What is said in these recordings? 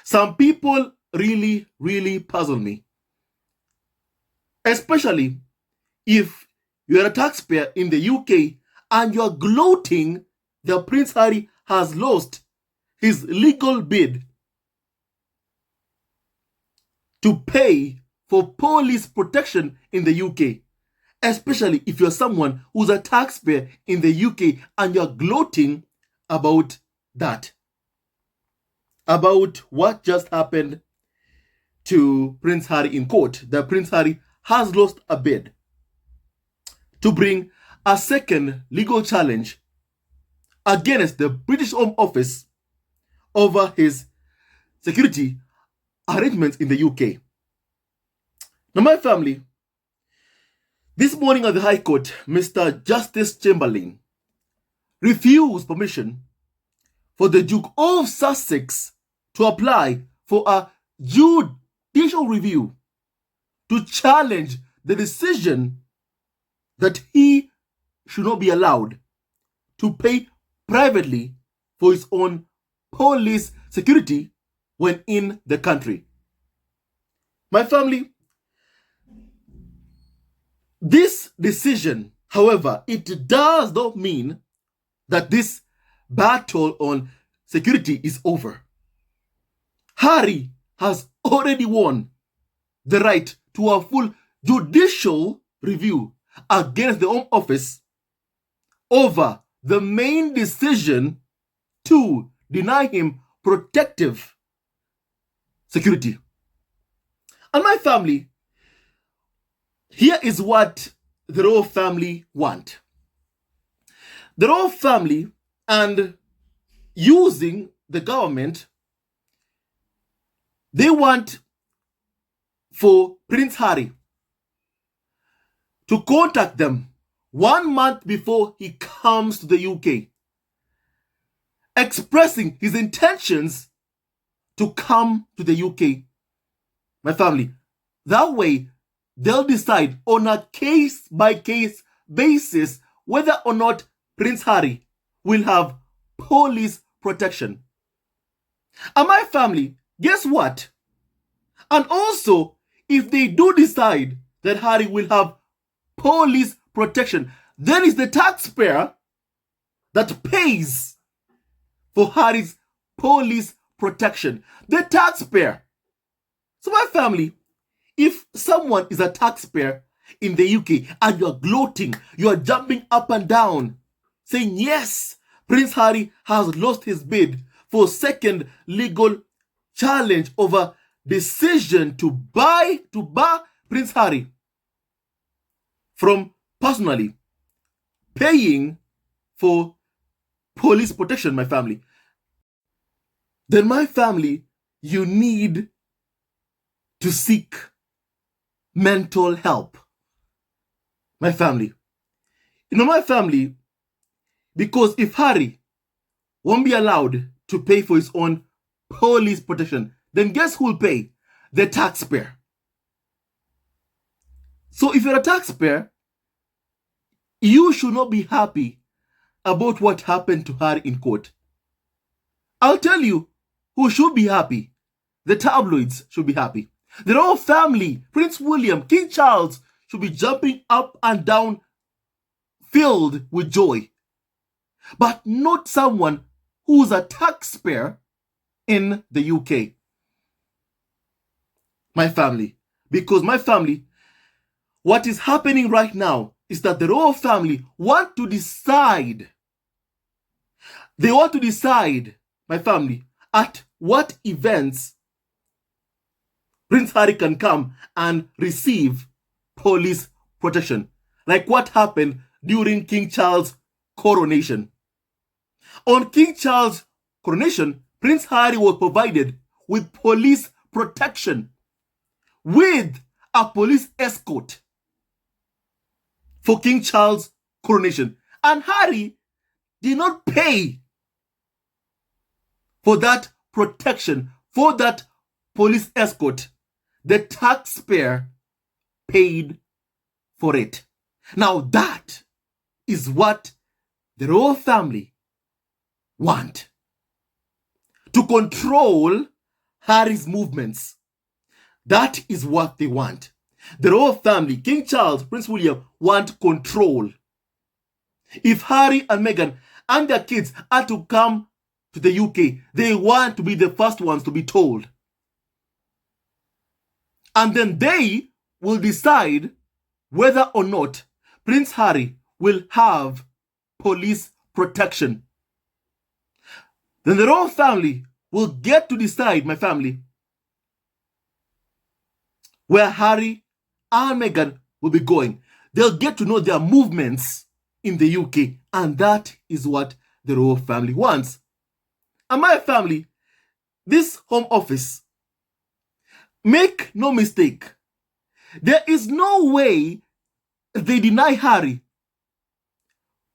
Some people really, really puzzle me, especially if you're a taxpayer in the UK and you're gloating that Prince Harry has lost his legal bid to pay for police protection in the UK, especially if you're someone who's a taxpayer in the UK and you're gloating about that, about what just happened to Prince Harry in court, that Prince Harry has lost a bid to bring a second legal challenge against the British Home Office over his security arrangements in the UK. Now, my family, this morning at the High Court, Mr. Justice Chamberlain refused permission for the Duke of Sussex to apply for a judicial review to challenge the decision that he should not be allowed to pay privately for his own police security when in the country. My family, this decision, however, it does not mean that this battle on security is over. Harry has already won the right to a full judicial review against the Home Office over the main decision to deny him protective security. And my family, here is what the royal family want. The royal family, and using the government, they want for Prince Harry to contact them 1 month before he comes to the UK, expressing his intentions to come to the UK. My family, that way they'll decide on a case-by-case basis whether or not Prince Harry will have police protection. And my family, guess what? And also, if they do decide that Harry will have police protection, then it's the taxpayer that pays for Harry's police protection. The taxpayer. So my family, if someone is a taxpayer in the UK and you're gloating, you're jumping up and down, saying, yes, Prince Harry has lost his bid for second legal challenge over decision to bar Prince Harry from personally paying for police protection, my family, then my family, you need to seek mental help. My family. My family, because if Harry won't be allowed to pay for his own police protection, then guess who will pay? The taxpayer. So if you're a taxpayer, you should not be happy about what happened to Harry in court. I'll tell you who should be happy. The tabloids should be happy. The royal family, Prince William, King Charles, should be jumping up and down, filled with joy. But not someone who's a taxpayer in the UK. My family. Because my family, what is happening right now is that the royal family want to decide. They want to decide, my family, at what events Prince Harry can come and receive police protection. Like what happened during King Charles' coronation. On King Charles' coronation, Prince Harry was provided with police protection, with a police escort for King Charles' coronation. And Harry did not pay for that protection, for that police escort. The taxpayer paid for it. Now that is what the royal family want. To control Harry's movements. That is what they want. The royal family, King Charles, Prince William, want control. If Harry and Meghan and their kids are to come to the UK, they want to be the first ones to be told. And then they will decide whether or not Prince Harry will have police protection. Then the royal family will get to decide, my family, where Harry and Meghan will be going. They'll get to know their movements in the UK, and that is what the royal family wants. And my family, this Home Office, make no mistake, there is no way they deny Harry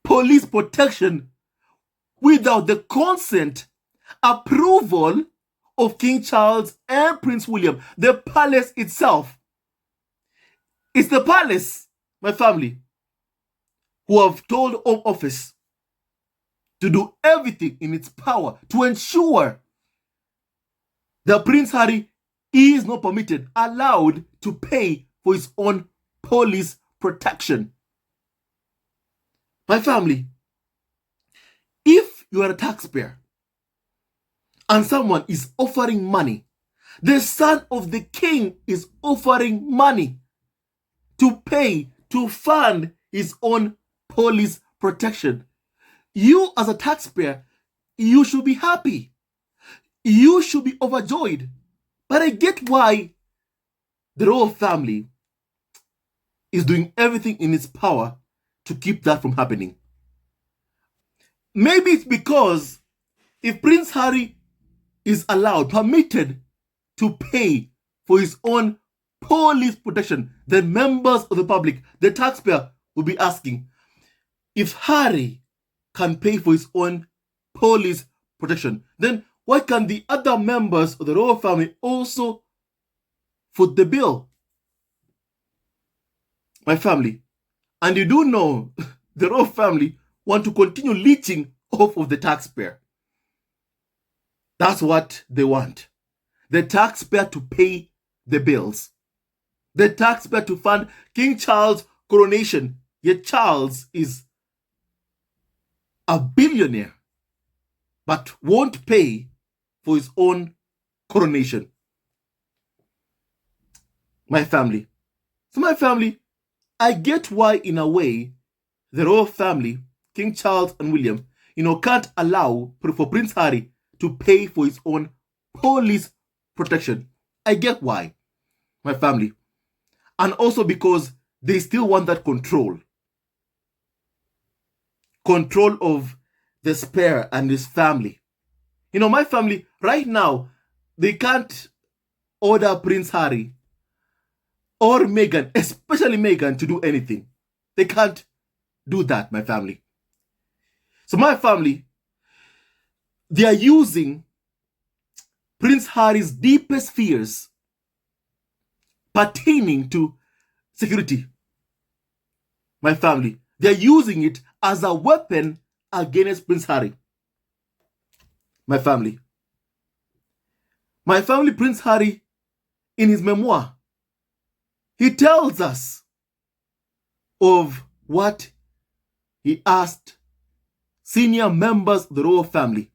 police protection without the consent, approval of King Charles and Prince William, the palace itself. It's the palace, my family, who have told Home Office to do everything in its power to ensure that Prince Harry is not permitted, allowed to pay for his own police protection. My family, if you are a taxpayer and someone is offering money, the son of the king is offering money to pay, to fund his own police protection, you as a taxpayer, you should be happy. You should be overjoyed. But I get why the royal family is doing everything in its power to keep that from happening. Maybe it's because if Prince Harry is allowed, permitted to pay for his own police protection, then members of the public, the taxpayer, will be asking, if Harry can pay for his own police protection, then why can't the other members of the royal family also foot the bill? My family, and you do know the royal family want to continue leeching off of the taxpayer. That's what they want. The taxpayer to pay the bills. The taxpayer to fund King Charles' coronation. Yet Charles is a billionaire, but won't pay for his own coronation. My family. So my family, I get why in a way the royal family, King Charles and William, can't allow for Prince Harry to pay for his own police protection. I get why, my family. And also because they still want that control. Control of the spare and his family. My family, right now, they can't order Prince Harry or Meghan, especially Meghan, to do anything. They can't do that, my family. So my family, they are using Prince Harry's deepest fears pertaining to security. My family, they are using it as a weapon against Prince Harry. My family, Prince Harry, in his memoir, he tells us of what he asked senior members of the royal family,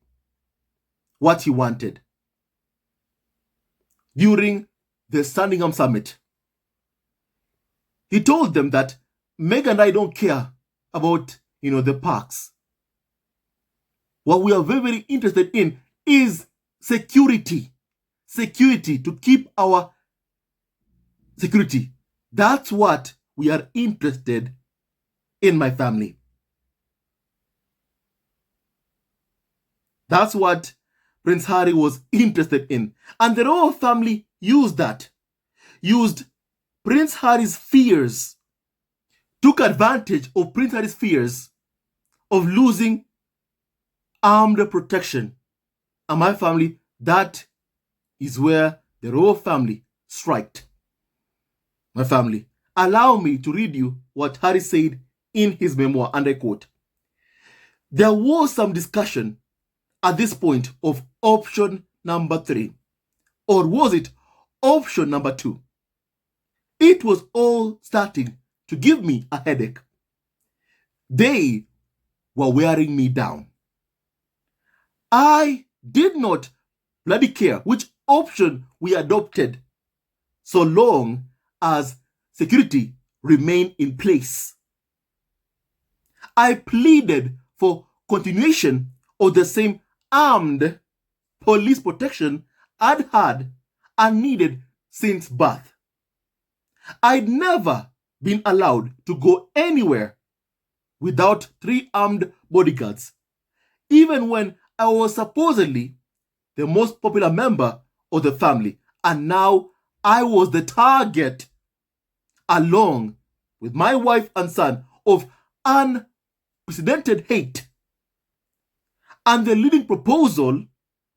what he wanted during the Sandringham Summit. He told them that Meghan and I don't care about, the parks. What we are very, very interested in is security. Security, to keep our security. That's what we are interested in, my family. That's what Prince Harry was interested in. And the royal family used that. Used Prince Harry's fears. Took advantage of Prince Harry's fears of losing armed protection. And my family, that is where the royal family striked. My family, allow me to read you what Harry said in his memoir, and I quote, "There was some discussion at this point of option number 3, Or was it option number 2? It was all starting to give me a headache. They were wearing me down. I did not bloody care which option we adopted, so long as security remained in place. I pleaded for continuation of the same armed police protection I'd had and needed since birth. I'd never been allowed to go anywhere without 3 armed bodyguards, even when I was supposedly the most popular member of the family, and now I was the target, along with my wife and son, of unprecedented hate. And the leading proposal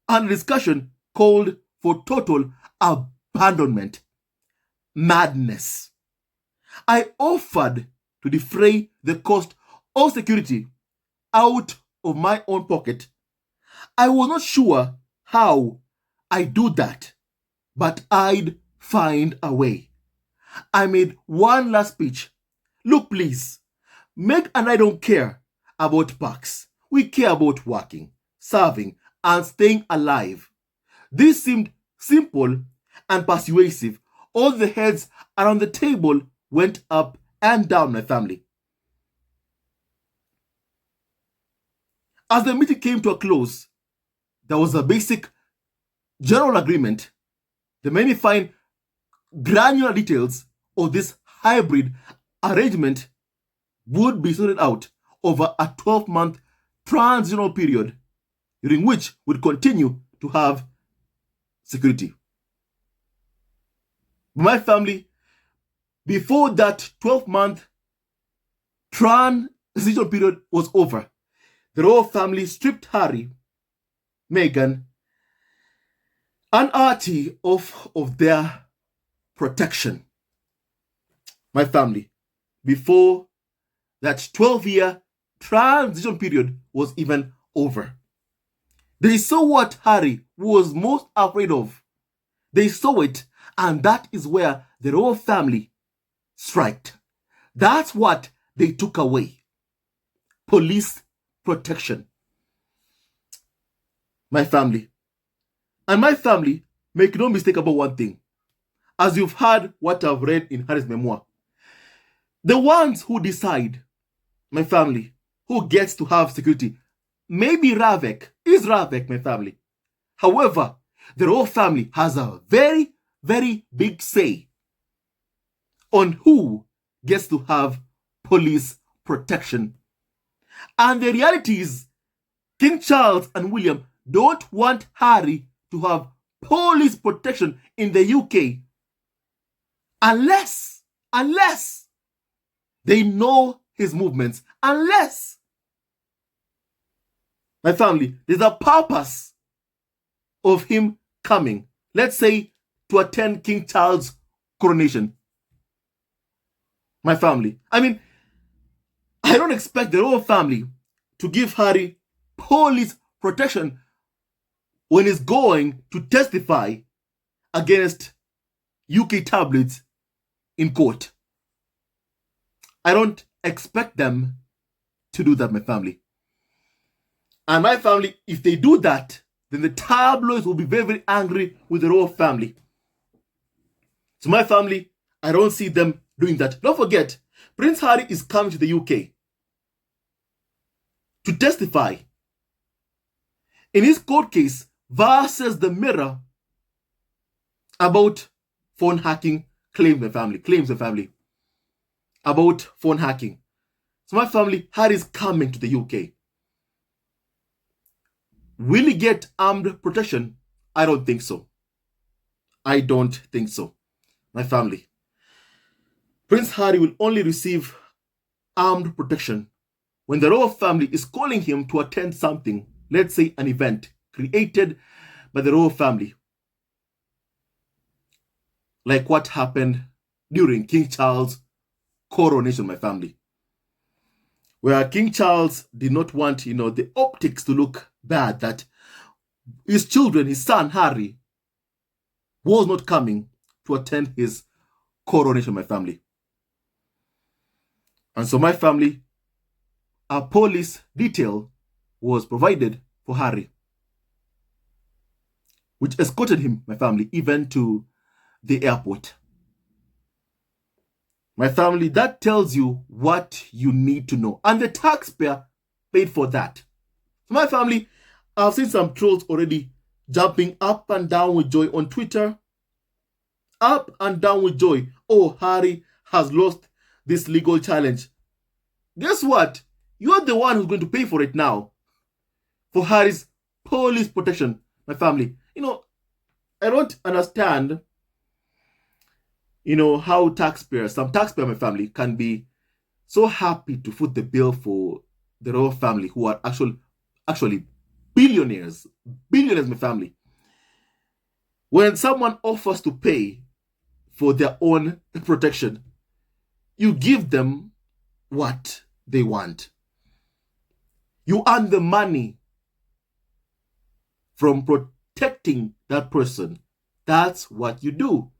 and discussion called for total abandonment. Madness. I offered to defray the cost of security out of my own pocket. I was not sure how I'd do that, but I'd find a way. I made one last speech. Look, please, Meg and I don't care about perks. We care about working, serving, and staying alive. This seemed simple and persuasive. All the heads around the table went up and down my family. As the meeting came to a close, there was a basic general agreement. The many fine granular details of this hybrid arrangement would be sorted out over a 12-month transitional period, during which we'd continue to have security. My family, before that 12-month transitional period was over, the royal family stripped Harry, Meghan, and Archie of their protection. My family, before that 12-year transition period was even over. They saw what Harry was most afraid of. They saw it, and that is where the royal family striked. That's what they took away. Police protection. My family. And my family, make no mistake about one thing. As you've heard what I've read in Harry's memoir, the ones who decide, my family, who gets to have security, maybe RAVEC, is RAVEC, my family. However, the royal family has a very, very big say on who gets to have police protection. And the reality is, King Charles and William don't want Harry to have police protection in the UK unless they know his movements, unless, my family, there's a purpose of him coming, let's say, to attend King Charles' coronation. My family, I don't expect the royal family to give Harry police protection when he's going to testify against UK tabloids in court. I don't expect them to do that, my family. And my family, if they do that, then the tabloids will be very, very angry with the royal family. So my family, I don't see them doing that. Don't forget, Prince Harry is coming to the UK to testify in his court case versus the Mirror about phone hacking claims the family about phone hacking. So my family, Harry is coming to the UK. Will he get armed protection? I don't think so. I don't think so. My family. Prince Harry will only receive armed protection when the royal family is calling him to attend something, let's say an event created by the royal family, like what happened during King Charles' coronation, my family, where King Charles did not want, the optics to look bad, that his children, his son Harry, was not coming to attend his coronation, my family. And so my family, a police detail was provided for Harry, which escorted him, my family, even to the airport. My family, that tells you what you need to know. And the taxpayer paid for that. So my family, I've seen some trolls already jumping up and down with joy on Twitter. Up and down with joy. Oh, Harry has lost this legal challenge. Guess what? You're the one who's going to pay for it now. For Harry's police protection, my family. I don't understand, how some taxpayer, my family, can be so happy to foot the bill for the royal family, who are actually billionaires, my family. When someone offers to pay for their own protection, you give them what they want. You earn the money from protecting that person. That's what you do.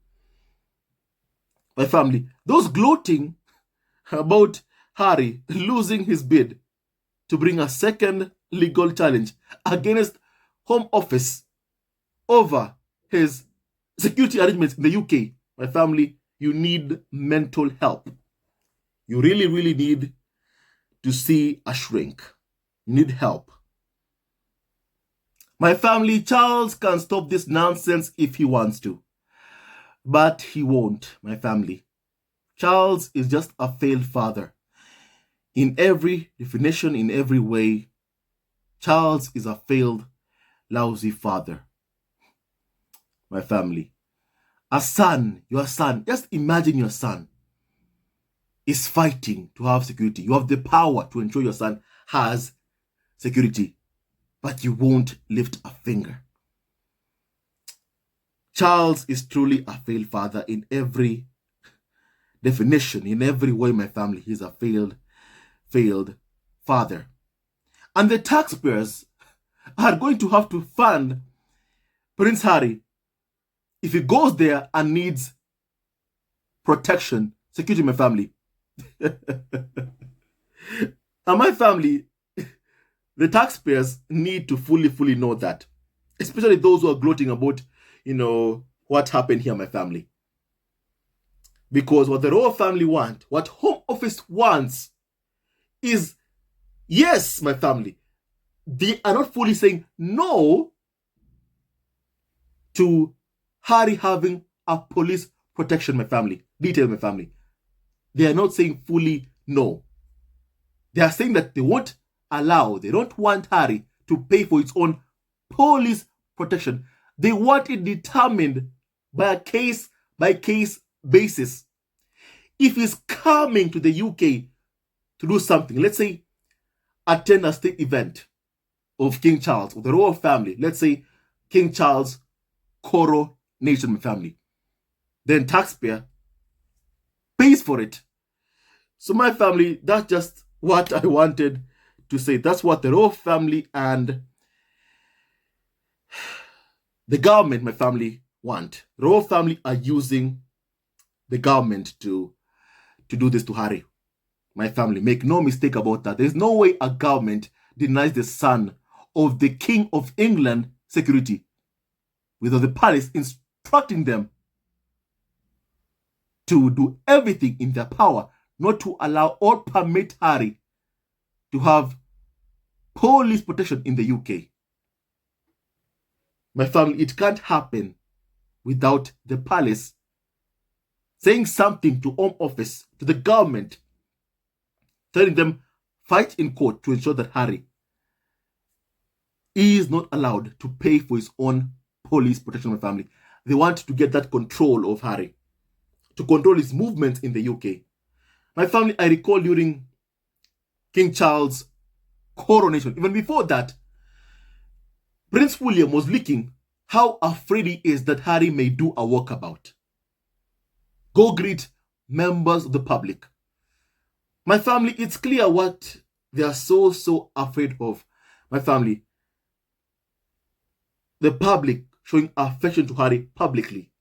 My family, those gloating about Harry losing his bid to bring a second legal challenge against Home Office over his security arrangements in the UK, my family, you need mental help. You really, really need to see a shrink. You need help. My family, Charles can stop this nonsense if he wants to. But he won't, my family. Charles is just a failed father. In every definition, in every way, Charles is a failed, lousy father. My family. A son, your son, just imagine your son is fighting to have security. You have the power to ensure your son has security, but you won't lift a finger. Charles is truly a failed father in every definition, in every way, my family. He's a failed father. And the taxpayers are going to have to fund Prince Harry if he goes there and needs protection, security, my family. And my family, the taxpayers need to fully know that, especially those who are gloating about what happened here, my family. Because what the royal family want, what Home Office wants is, yes, my family, they are not fully saying no to Harry having a police protection, my family, detail, my family. They are not saying fully no. They are saying that they don't want Harry to pay for its own police protection. They want it determined by a case-by-case basis. If he's coming to the UK to do something, let's say attend a state event of King Charles, or the royal family, let's say King Charles coronation, my family, then taxpayer pays for it. So my family, that's just what I wanted to say. That's what the royal family and the government, my family, want. The royal family are using the government to do this to Harry. My family, make no mistake about that. There's no way a government denies the son of the King of England security without the palace instructing them to do everything in their power not to allow or permit Harry to have police protection in the UK. My family, it can't happen without the palace saying something to Home Office, to the government, telling them fight in court to ensure that Harry is not allowed to pay for his own police protection, my family. They want to get that control of Harry, to control his movements in the UK. My family, I recall during King Charles' coronation, even before that, Prince William was leaking how afraid he is that Harry may do a walkabout. Go greet members of the public. My family, it's clear what they are so afraid of. My family, the public showing affection to Harry publicly.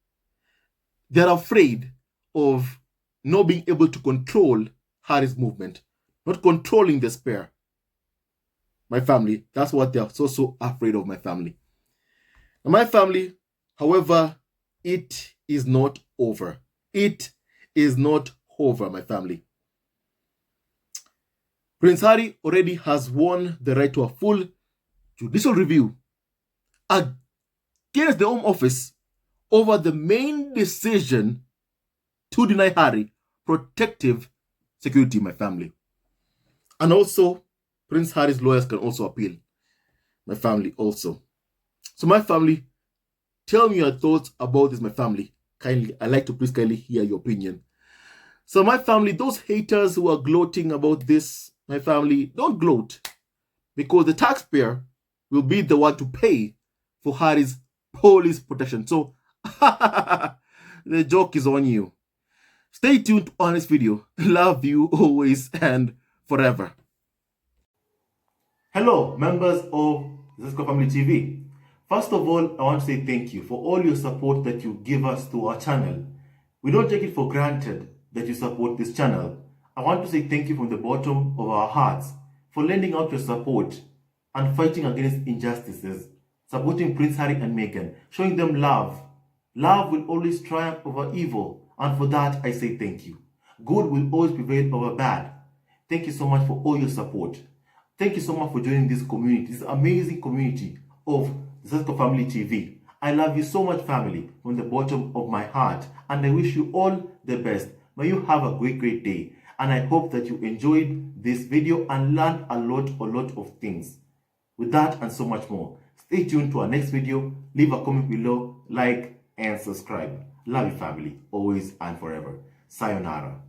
They're afraid of not being able to control Harry's movement, not controlling the spare. My family, that's what they're so afraid of, my family. And my family, however, it is not over. It is not over, my family. Prince Harry already has won the right to a full judicial review against the Home Office over the main decision to deny Harry protective security, my family. And also, Prince Harry's lawyers can also appeal, my family also. So my family, tell me your thoughts about this, my family. Kindly, I'd like to please kindly hear your opinion. So my family, those haters who are gloating about this, my family, don't gloat, because the taxpayer will be the one to pay for Harry's police protection. So the joke is on you. Stay tuned on this video. Love you always and forever. Hello, members of Zesco Family TV. First of all, I want to say thank you for all your support that you give us to our channel. We don't take it for granted that you support this channel. I want to say thank you from the bottom of our hearts for lending out your support and fighting against injustices, supporting Prince Harry and Meghan, showing them love. Love will always triumph over evil, and for that I say thank you. Good will always prevail over bad. Thank you so much for all your support. Thank you so much for joining this community, this amazing community of Zesco Family TV. I love you so much, family, from the bottom of my heart, and I wish you all the best. May you have a great day, and I hope that you enjoyed this video and learned a lot of things. With that and so much more, stay tuned to our next video. Leave a comment below, like and subscribe. Love you, family, always and forever. Sayonara.